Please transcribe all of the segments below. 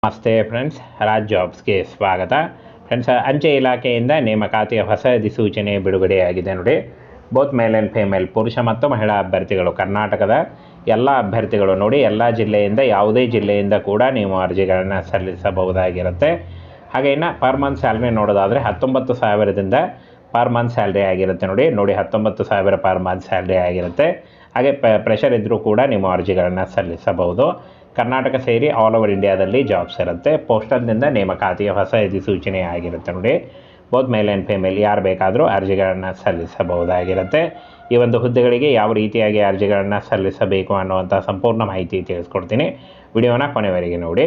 ನಮಸ್ತೆ ಫ್ರೆಂಡ್ಸ್, ರಾಜ್ ಜಾಬ್ಸ್ಗೆ ಸ್ವಾಗತ. ಫ್ರೆಂಡ್ಸ್, ಅಂಚೆ ಇಲಾಖೆಯಿಂದ ನೇಮಕಾತಿಯ ಹೊಸ ಅಧಿಸೂಚನೆ ಬಿಡುಗಡೆಯಾಗಿದೆ ನೋಡಿ. ಬೋತ್ ಮೇಲ್ ಆ್ಯಂಡ್ ಫೀಮೇಲ್, ಪುರುಷ ಮತ್ತು ಮಹಿಳಾ ಅಭ್ಯರ್ಥಿಗಳು, ಕರ್ನಾಟಕದ ಎಲ್ಲ ಅಭ್ಯರ್ಥಿಗಳು ನೋಡಿ, ಎಲ್ಲ ಜಿಲ್ಲೆಯಿಂದ ಯಾವುದೇ ಜಿಲ್ಲೆಯಿಂದ ಕೂಡ ನೀವು ಅರ್ಜಿಗಳನ್ನು ಸಲ್ಲಿಸಬಹುದಾಗಿರುತ್ತೆ. ಹಾಗೆ ಇನ್ನು ಪರ್ ಮಂತ್ ಸ್ಯಾಲ್ರಿ ನೋಡೋದಾದರೆ 19,000ದಿಂದ ಪರ್ ಮಂತ್ ಸ್ಯಾಲ್ರಿ ಆಗಿರುತ್ತೆ ನೋಡಿ. 19,000 ಪರ್ ಮಂತ್ ಸ್ಯಾಲ್ರಿ ಆಗಿರುತ್ತೆ. ಹಾಗೆ ಪ್ರೆಷರ್ ಇದ್ದರೂ ಕೂಡ ನೀವು ಅರ್ಜಿಗಳನ್ನು ಸಲ್ಲಿಸಬಹುದು. ಕರ್ನಾಟಕ ಸೇರಿ ಆಲ್ ಓವರ್ ಇಂಡಿಯಾದಲ್ಲಿ ಜಾಬ್ಸ್ ಇರುತ್ತೆ. ಪೋಸ್ಟಲ್ನಿಂದ ನೇಮಕಾತಿಯ ಹೊಸ ಅಧಿಸೂಚನೆ ಆಗಿರುತ್ತೆ ನೋಡಿ. ಬೋತ್ ಮೇಲ್ ಆ್ಯಂಡ್ ಫೀಮೇಲ್ ಯಾರು ಬೇಕಾದರೂ ಅರ್ಜಿಗಳನ್ನು ಸಲ್ಲಿಸಬಹುದಾಗಿರುತ್ತೆ. ಈ ಒಂದು ಹುದ್ದೆಗಳಿಗೆ ಯಾವ ರೀತಿಯಾಗಿ ಅರ್ಜಿಗಳನ್ನು ಸಲ್ಲಿಸಬೇಕು ಅನ್ನುವಂಥ ಸಂಪೂರ್ಣ ಮಾಹಿತಿ ತಿಳಿಸ್ಕೊಡ್ತೀನಿ. ವಿಡಿಯೋನ ಕೊನೆವರೆಗೆ ನೋಡಿ.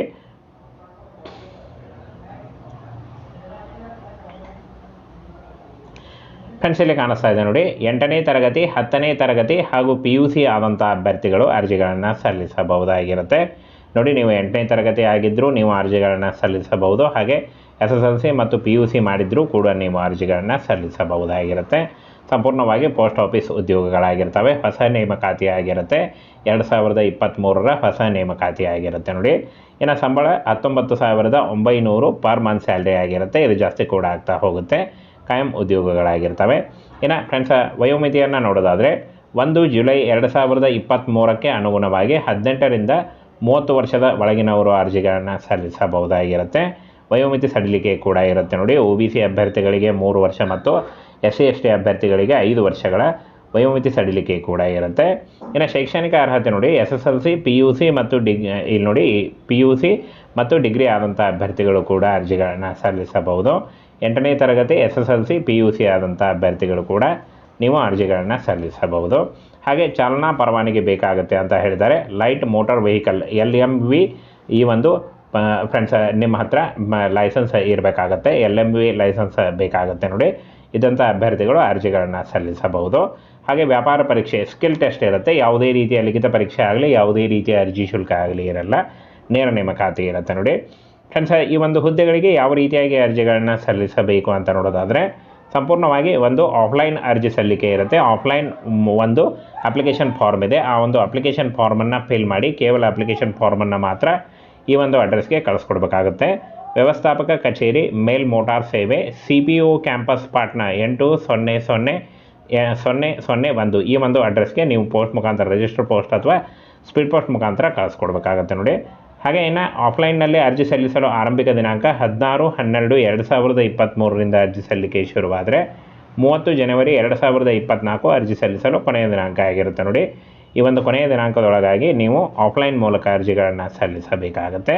ಫ್ರೆಂಡ್ಸ್, ಇಲ್ಲಿ ಕಾಣಿಸ್ತಾ ಇದೆ ನೋಡಿ, 8ನೇ ತರಗತಿ 10ನೇ ತರಗತಿ ಹಾಗೂ PUC ಆದಂಥ ಅಭ್ಯರ್ಥಿಗಳು ಅರ್ಜಿಗಳನ್ನು ಸಲ್ಲಿಸಬಹುದಾಗಿರುತ್ತೆ ನೋಡಿ. ನೀವು 8ನೇ ತರಗತಿ ಆಗಿದ್ದರೂ ನೀವು ಅರ್ಜಿಗಳನ್ನು ಸಲ್ಲಿಸಬಹುದು. ಹಾಗೆ SSLC ಮತ್ತು PUC ಮಾಡಿದ್ರೂ ಕೂಡ ನೀವು ಅರ್ಜಿಗಳನ್ನು ಸಲ್ಲಿಸಬಹುದಾಗಿರುತ್ತೆ. ಸಂಪೂರ್ಣವಾಗಿ ಪೋಸ್ಟ್ ಆಫೀಸ್ ಉದ್ಯೋಗಗಳಾಗಿರ್ತವೆ. ಹೊಸ ನೇಮಕಾತಿ ಆಗಿರುತ್ತೆ. 2023ರ ಹೊಸ ನೇಮಕಾತಿ ಆಗಿರುತ್ತೆ ನೋಡಿ. ಇನ್ನು ಸಂಬಳ 19,900 ಪರ್ ಮಂತ್ ಸ್ಯಾಲ್ರಿ ಆಗಿರುತ್ತೆ. ಇದು ಜಾಸ್ತಿ ಕೂಡ ಆಗ್ತಾ ಹೋಗುತ್ತೆ. ಕಾಯಂ ಉದ್ಯೋಗಗಳಾಗಿರ್ತವೆ. ಇನ್ನು ಫ್ರೆಂಡ್ಸ್, ವಯೋಮಿತಿಯನ್ನು ನೋಡೋದಾದರೆ 1 ಜುಲೈ 2023ಕ್ಕೆ ಅನುಗುಣವಾಗಿ 18ರಿಂದ 30 ವರ್ಷದ ಒಳಗಿನವರು ಅರ್ಜಿಗಳನ್ನು ಸಲ್ಲಿಸಬಹುದಾಗಿರುತ್ತೆ. ವಯೋಮಿತಿ ಸಡಿಲಿಕೆ ಕೂಡ ಇರುತ್ತೆ ನೋಡಿ. OBC ಅಭ್ಯರ್ಥಿಗಳಿಗೆ 3 ವರ್ಷ ಮತ್ತು SC/ST ಅಭ್ಯರ್ಥಿಗಳಿಗೆ 5 ವರ್ಷಗಳ ವಯೋಮಿತಿ ಸಡಿಲಿಕೆ ಕೂಡ ಇರುತ್ತೆ. ಇನ್ನು ಶೈಕ್ಷಣಿಕ ಅರ್ಹತೆ ನೋಡಿ, SSLC PUC ಮತ್ತು ಇಲ್ಲಿ ನೋಡಿ PUC ಮತ್ತು ಡಿಗ್ರಿ ಆದಂಥ ಅಭ್ಯರ್ಥಿಗಳು ಕೂಡ ಅರ್ಜಿಗಳನ್ನು ಸಲ್ಲಿಸಬಹುದು. 8ನೇ ತರಗತಿ SSLC PUC ಆದಂಥ ಅಭ್ಯರ್ಥಿಗಳು ಕೂಡ ನೀವು ಅರ್ಜಿಗಳನ್ನು ಸಲ್ಲಿಸಬಹುದು. ಹಾಗೆ ಚಾಲನಾ ಪರವಾನಗಿ ಬೇಕಾಗುತ್ತೆ ಅಂತ ಹೇಳಿದ್ದಾರೆ. ಲೈಟ್ ಮೋಟಾರ್ ವೆಹಿಕಲ್ LMV ಈ ಒಂದು ಫ್ರೆಂಡ್ಸ್ ನಿಮ್ಮ ಹತ್ರ ಲೈಸೆನ್ಸ್ ಇರಬೇಕಾಗತ್ತೆ. LMV ಲೈಸೆನ್ಸ್ ಬೇಕಾಗುತ್ತೆ ನೋಡಿ. ಇದಂಥ ಅಭ್ಯರ್ಥಿಗಳು ಅರ್ಜಿಗಳನ್ನು ಸಲ್ಲಿಸಬಹುದು. ಹಾಗೆ ವ್ಯಾಪಾರ ಪರೀಕ್ಷೆ ಸ್ಕಿಲ್ ಟೆಸ್ಟ್ ಇರುತ್ತೆ. ಯಾವುದೇ ರೀತಿಯ ಲಿಖಿತ ಪರೀಕ್ಷೆ ಆಗಲಿ, ಯಾವುದೇ ರೀತಿಯ ಅರ್ಜಿ ಶುಲ್ಕ ಆಗಲಿ ಇರಲ್ಲ. ನೇರ ನೇಮಕಾತಿ ಇರುತ್ತೆ ನೋಡಿ. ಫ್ರೆಂಡ್ಸ್, ಈ ಒಂದು ಹುದ್ದೆಗಳಿಗೆ ಯಾವ ರೀತಿಯಾಗಿ ಅರ್ಜಿಗಳನ್ನು ಸಲ್ಲಿಸಬೇಕು ಅಂತ ನೋಡೋದಾದರೆ ಸಂಪೂರ್ಣವಾಗಿ ಒಂದು ಆಫ್ಲೈನ್ ಅರ್ಜಿ ಸಲ್ಲಿಕೆ ಇರುತ್ತೆ. ಆಫ್ಲೈನ್ ಒಂದು ಅಪ್ಲಿಕೇಶನ್ ಫಾರ್ಮ್ ಇದೆ. ಆ ಒಂದು ಅಪ್ಲಿಕೇಶನ್ ಫಾರ್ಮನ್ನು ಫಿಲ್ ಮಾಡಿ ಕೇವಲ ಅಪ್ಲಿಕೇಶನ್ ಫಾರ್ಮನ್ನು ಮಾತ್ರ ಈ ಒಂದು ಅಡ್ರೆಸ್ಗೆ ಕಳಿಸ್ಕೊಡ್ಬೇಕಾಗುತ್ತೆ. ವ್ಯವಸ್ಥಾಪಕ ಕಚೇರಿ ಮೇಲ್ ಮೋಟಾರ್ ಸೇವೆ CPO ಕ್ಯಾಂಪಸ್ ಪಾಟ್ನಾ 800001 ಈ ಒಂದು ಅಡ್ರೆಸ್ಗೆ ನೀವು ಪೋಸ್ಟ್ ಮುಖಾಂತರ ರಿಜಿಸ್ಟರ್ ಪೋಸ್ಟ್ ಅಥವಾ ಸ್ಪೀಡ್ ಪೋಸ್ಟ್ ಮುಖಾಂತರ ಕಳಿಸ್ಕೊಡ್ಬೇಕಾಗತ್ತೆ ನೋಡಿ. ಹಾಗೆ ಇನ್ನು ಆಫ್ಲೈನ್ನಲ್ಲಿ ಅರ್ಜಿ ಸಲ್ಲಿಸಲು ಆರಂಭಿಕ ದಿನಾಂಕ 16/12/2023ರಿಂದ ಅರ್ಜಿ ಸಲ್ಲಿಕೆ ಶುರುವಾದರೆ 30 ಜನವರಿ 2024 ಅರ್ಜಿ ಸಲ್ಲಿಸಲು ಕೊನೆಯ ದಿನಾಂಕ ಆಗಿರುತ್ತೆ ನೋಡಿ. ಈ ಒಂದು ಕೊನೆಯ ದಿನಾಂಕದೊಳಗಾಗಿ ನೀವು ಆಫ್ಲೈನ್ ಮೂಲಕ ಅರ್ಜಿಗಳನ್ನು ಸಲ್ಲಿಸಬೇಕಾಗತ್ತೆ.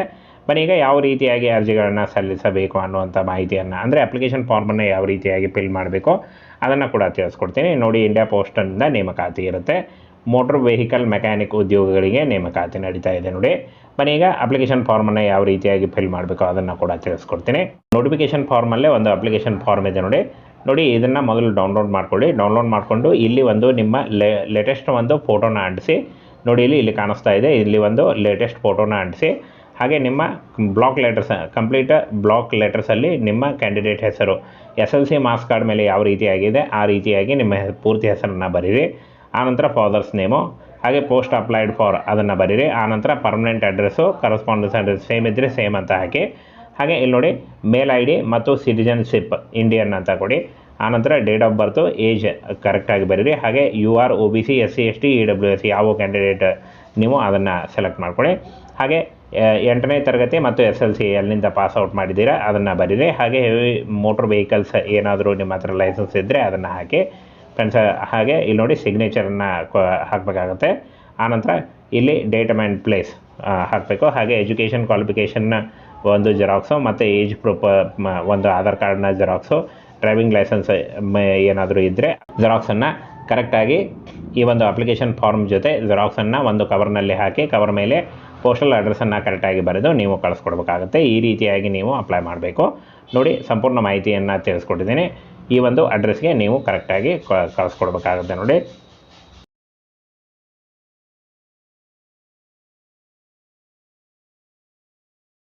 ಬನ್ನಿ, ಈಗ ಯಾವ ರೀತಿಯಾಗಿ ಅರ್ಜಿಗಳನ್ನು ಸಲ್ಲಿಸಬೇಕು ಅನ್ನುವಂಥ ಮಾಹಿತಿಯನ್ನು, ಅಂದರೆ ಅಪ್ಲಿಕೇಶನ್ ಫಾರ್ಮನ್ನು ಯಾವ ರೀತಿಯಾಗಿ ಫಿಲ್ ಮಾಡಬೇಕು ಅದನ್ನು ಕೂಡ ತಿಳಿಸ್ಕೊಡ್ತೀನಿ ನೋಡಿ. ಇಂಡಿಯಾ ಪೋಸ್ಟಿಂದ ನೇಮಕಾತಿ ಇರುತ್ತೆ. ಮೋಟರ್ ವೆಹಿಕಲ್ ಮೆಕ್ಯಾನಿಕ್ ಉದ್ಯೋಗಗಳಿಗೆ ನೇಮಕಾತಿ ನಡೀತಾ ಇದೆ ನೋಡಿ. ಬನ್ನಿ, ಈಗ ಅಪ್ಲಿಕೇಶನ್ ಫಾರ್ಮನ್ನು ಯಾವ ರೀತಿಯಾಗಿ ಫಿಲ್ ಮಾಡಬೇಕು ಅದನ್ನು ಕೂಡ ತಿಳಿಸ್ಕೊಡ್ತೀನಿ. ನೋಟಿಫಿಕೇಶನ್ ಫಾರ್ಮಲ್ಲೇ ಒಂದು ಅಪ್ಲಿಕೇಶನ್ ಫಾರ್ಮ್ ಇದೆ ನೋಡಿ. ಇದನ್ನು ಮೊದಲು ಡೌನ್ಲೋಡ್ ಮಾಡ್ಕೊಳ್ಳಿ. ಡೌನ್ಲೋಡ್ ಮಾಡಿಕೊಂಡು ಇಲ್ಲಿ ಒಂದು ನಿಮ್ಮ ಲೇಟೆಸ್ಟ್ ಒಂದು ಫೋಟೋನ ಅಂಟಿಸಿ ನೋಡಿ. ಇಲ್ಲಿ ಕಾಣಿಸ್ತಾ ಇದೆ. ಇಲ್ಲಿ ಒಂದು ಲೇಟೆಸ್ಟ್ ಫೋಟೋನ ಅಂಟಿಸಿ. ಹಾಗೆ ನಿಮ್ಮ ಬ್ಲಾಕ್ ಲೆಟರ್ಸ್, ಕಂಪ್ಲೀಟ್ ಬ್ಲಾಕ್ ಲೆಟರ್ಸಲ್ಲಿ ನಿಮ್ಮ ಕ್ಯಾಂಡಿಡೇಟ್ ಹೆಸರು SLC ಮಾರ್ಕ್ಸ್ ಕಾರ್ಡ್ ಮೇಲೆ ಯಾವ ರೀತಿಯಾಗಿದೆ ಆ ರೀತಿಯಾಗಿ ನಿಮ್ಮ ಪೂರ್ತಿ ಹೆಸರನ್ನು ಬರೀರಿ. ಆನಂತರ ಫಾದರ್ಸ್ ನೇಮು, ಹಾಗೆ ಪೋಸ್ಟ್ ಅಪ್ಲೈಡ್ ಫಾರ್ ಅದನ್ನು ಬರೀರಿ. ಆನಂತರ permanent address, correspondence address same ಇದ್ದರೆ ಸೇಮ್ ಅಂತ ಹಾಕಿ. ಹಾಗೆ ಇಲ್ಲಿ ನೋಡಿ ಮೇಲ್ ID ಮತ್ತು ಸಿಟಿಜನ್ಶಿಪ್ ಇಂಡಿಯನ್ ಅಂತ ಕೊಡಿ. ಆನಂತರ ಡೇಟ್ ಆಫ್ ಬರ್ತು, ಏಜ್ ಕರೆಕ್ಟಾಗಿ ಬರೀರಿ. ಹಾಗೆ UR OBC SC/ST EWS ಯಾವ ಕ್ಯಾಂಡಿಡೇಟ್ ನೀವು ಅದನ್ನು ಸೆಲೆಕ್ಟ್ ಮಾಡ್ಕೊಳ್ಳಿ. ಹಾಗೆ 8ನೇ ತರಗತಿ ಮತ್ತು SLC ಎಲ್ಲಿಂದ ಪಾಸ್ಔಟ್ ಮಾಡಿದ್ದೀರಾ ಅದನ್ನು ಬರೀರಿ. ಹಾಗೆ ಹೆವಿ ಮೋಟರ್ ವೆಹಿಕಲ್ಸ್ ಏನಾದರೂ ನಿಮ್ಮ ಹತ್ರ ಲೈಸೆನ್ಸ್ ಇದ್ದರೆ ಅದನ್ನು ಹಾಕಿ ಫ್ರೆಂಡ್ಸ್. ಹಾಗೆ ಇಲ್ಲಿ ನೋಡಿ ಸಿಗ್ನೇಚರನ್ನು ಹಾಕಬೇಕಾಗತ್ತೆ. ಆನಂತರ ಇಲ್ಲಿ ಡೇಟ್ ಆ್ಯಂಡ್ ಪ್ಲೇಸ್ ಹಾಕಬೇಕು. ಹಾಗೆ ಎಜುಕೇಷನ್ ಕ್ವಾಲಿಫಿಕೇಷನ್ನ ಒಂದು ಜೆರಾಕ್ಸು ಮತ್ತು ಏಜ್ ಪ್ರೂಫ್ ಒಂದು ಆಧಾರ್ ಕಾರ್ಡ್ನ ಜೆರಾಕ್ಸು, ಡ್ರೈವಿಂಗ್ ಲೈಸೆನ್ಸ್ ಏನಾದರೂ ಇದ್ದರೆ ಜೆರಾಕ್ಸನ್ನು ಕರೆಕ್ಟಾಗಿ ಈ ಒಂದು ಅಪ್ಲಿಕೇಶನ್ ಫಾರ್ಮ್ ಜೊತೆ ಜೆರಾಕ್ಸನ್ನು ಒಂದು ಕವರ್ನಲ್ಲಿ ಹಾಕಿ ಕವರ್ ಮೇಲೆ ಪೋಸ್ಟಲ್ ಅಡ್ರೆಸ್ಸನ್ನು ಕರೆಕ್ಟಾಗಿ ಬರೆದು ನೀವು ಕಳಿಸ್ಕೊಡ್ಬೇಕಾಗುತ್ತೆ. ಈ ರೀತಿಯಾಗಿ ನೀವು ಅಪ್ಲೈ ಮಾಡಬೇಕು ನೋಡಿ. ಸಂಪೂರ್ಣ ಮಾಹಿತಿಯನ್ನು ತಿಳಿಸ್ಕೊಟ್ಟಿದ್ದೀನಿ. ಈ ಒಂದು ಅಡ್ರೆಸ್ಗೆ ನೀವು ಕರೆಕ್ಟಾಗಿ ಕಳಿಸ್ಕೊಡ್ಬೇಕಾಗುತ್ತೆ ನೋಡಿ.